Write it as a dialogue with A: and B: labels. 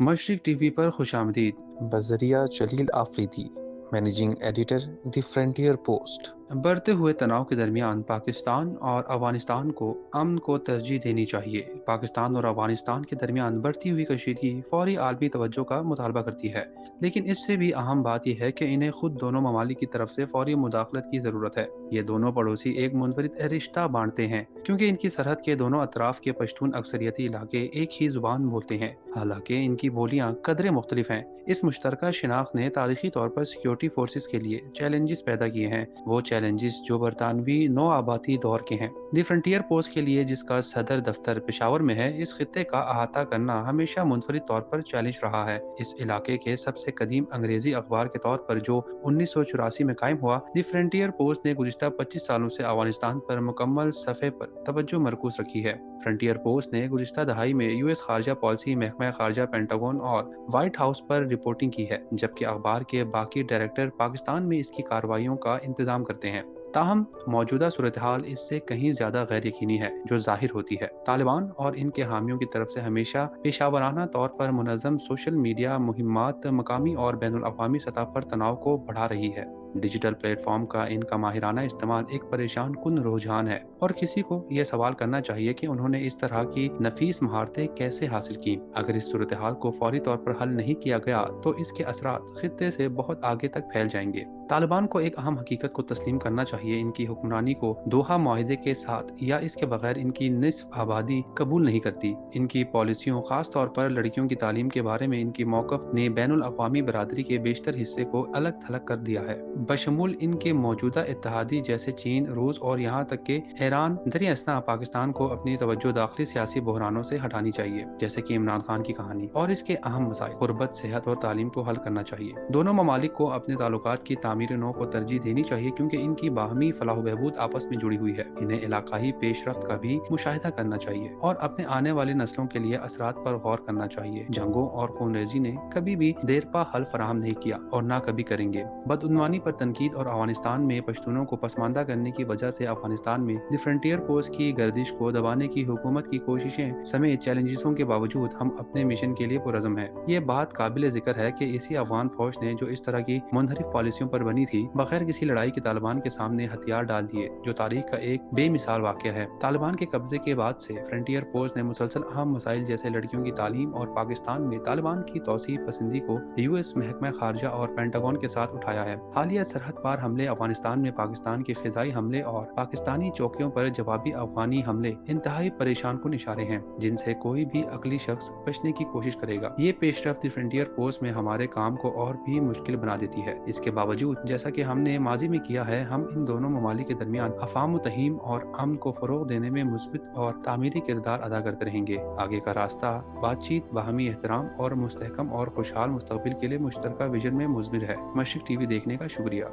A: मशरिक TV पर खुशामदीद।
B: बज़रिया Jalil Afridi, managing editor, the frontier post.
A: बढ़ते हुए तनाव के दरमियान पाकिस्तान और अफगानिस्तान को अमन को तरजीह देनी चाहिए। पाकिस्तान और अफगानिस्तान के दरमियान बढ़ती हुई कशीदगी फौरी आलमी तवज्जो का मुतालबा करती है, लेकिन इससे भी अहम बात यह है कि इन्हें खुद दोनों ममालिक की तरफ से फौरी मुदाखलत की ज़रूरत है। ये दोनों पड़ोसी एक मुनफरिद रिश्ता बांटते हैं, क्योंकि इनकी सरहद के दोनों अतराफ के पश्तून अक्सरियती इलाके एक ही जुबान बोलते हैं, हालांकि इनकी बोलियां कदरे मुख्तलिफ हैं। इस मुश्तरका शिनाख्त ने तारीखी तौर पर सिक्योरिटी फोर्सेस के लिए चैलेंजेस पैदा किए हैं, वो चैलेंजेस जो बरतानवी नौ आबादी दौर के हैं। दी फ्रंटियर पोस्ट के लिए, जिसका सदर दफ्तर पेशावर में है, इस खित्ते का अहाता करना हमेशा मुनफरिद तौर पर चैलेंज रहा है। इस इलाके के सबसे कदीम अंग्रेजी अखबार के तौर पर, जो 1984 में कायम हुआ, दी फ्रंटियर पोस्ट ने गुज़िश्ता 25 सालों से अफगानिस्तान पर मुकम्मल सफ़े पर तवज्जो मरकूज रखी है। फ्रंटियर पोस्ट ने गुज़िश्ता दहाई में यूएस खारजा पॉलिसी, महकमा खारजा, पेंटागन और व्हाइट हाउस पर रिपोर्टिंग की है, जबकि अखबार के बाकी डायरेक्टर पाकिस्तान में इसकी कार्रवाइयों का इंतजाम करते हैं। ताहम मौजूदा सूरत हाल इससे कहीं ज्यादा गैर यकीनी है, जो जाहिर होती है। तालिबान और इनके हामियों की तरफ से हमेशा पेशावराना तौर पर मुनज़्ज़म सोशल मीडिया मुहिम्मात मकामी और बैनुल अक़वामी सतह पर तनाव को बढ़ा रही है। डिजिटल प्लेटफॉर्म का इनका माहिराना इस्तेमाल एक परेशान कुन रुझान है, और किसी को यह सवाल करना चाहिए कि उन्होंने इस तरह की नफीस महारतें कैसे हासिल की। अगर इस सूरत हाल को फौरी तौर पर हल नहीं किया गया तो इसके असरात खित्ते से बहुत आगे तक फैल जाएंगे। तालिबान को एक अहम हकीकत को तस्लीम करना चाहिए, इनकी हुक्मरानी को दोहा मुआहदे के साथ या इसके बगैर इनकी निस्फ आबादी कबूल नहीं करती। इनकी पॉलिसियों, खास तौर पर लड़कियों की तालीम के बारे में इनकी मौक़िफ़ ने बैनुल अक़वामी बरादरी के बेशतर हिस्से को अलग थलग कर दिया है, बशमूल इनके मौजूदा इत्तेहादी जैसे चीन, रूस और यहाँ तक के ईरान। दरिया असना पाकिस्तान को अपनी तवज्जो दाखिली सियासी बहरानों से हटानी चाहिए, जैसे कि इमरान खान की कहानी, और इसके अहम मसाइल गुर्बत, सेहत और तालीम को हल करना चाहिए। दोनों ममालिक को अपने ताल्लुकात की तामीर नौ को तरजीह देनी चाहिए, क्योंकि इनकी बाहमी फलाह बहबूद आपस में जुड़ी हुई है। इन्हें इलाकाई पेशरफ्त का भी मुशाहिदा करना चाहिए और अपने आने वाली नस्लों के लिए असरात पर गौर करना चाहिए। जंगों और खूनरेजी ने कभी भी देरपा हल फराहम नहीं किया और ना कभी करेंगे। बदउनवानी पर तनकीद और अफगानिस्तान में पश्तूनों को पसमानदा करने की वजह से अफगानिस्तान में द फ्रंटियर पोस्ट की गर्दिश को दबाने की हुकूमत की कोशिशें समेत चैलेंजेसों के बावजूद हम अपने मिशन के लिए पुरज़म है। ये बात काबिल जिक्र है कि इसी अफगान फौज ने, जो इस तरह की मुनहरिफ पॉलिसियों पर बनी थी, बगैर किसी लड़ाई के तालिबान के सामने हथियार डाल दिए, जो तारीख का एक बेमिसाल वाक़या है। तालिबान के कब्जे के बाद से फ्रंटियर पोस्ट ने मुसलसल अहम मसाइल जैसे लड़कियों की तालीम और पाकिस्तान में तालिबान की तौसीह पसंदी को यूएस महकमा खारजा और पेंटागन के साथ उठाया है। हालिया सरहद पार हमले, अफगानिस्तान में पाकिस्तान के फिजाई हमले और पाकिस्तानी चौकियों पर जवाबी अफगानी हमले इंतहाई परेशान कुन इशारे हैं, जिनसे कोई भी अकली शख्स बचने की कोशिश करेगा। ये पेशरफ्त फ्रंटियर पोस्ट में हमारे काम को और भी मुश्किल बना देती है। इसके बावजूद, जैसा कि हमने माजी में किया है, हम इन दोनों ममालिक के दरमियान अफाम तहीम और अमन को फरोग देने में मुस्बित और तामीरी किरदार अदा करते रहेंगे। आगे का रास्ता बातचीत, बाहमी एहतराम और मुस्तहकम और खुशहाल मुस्तकबिल के लिए मुश्तरका विजन में मुज़बिर है। मशरिक टीवी देखने का शुक्रिया।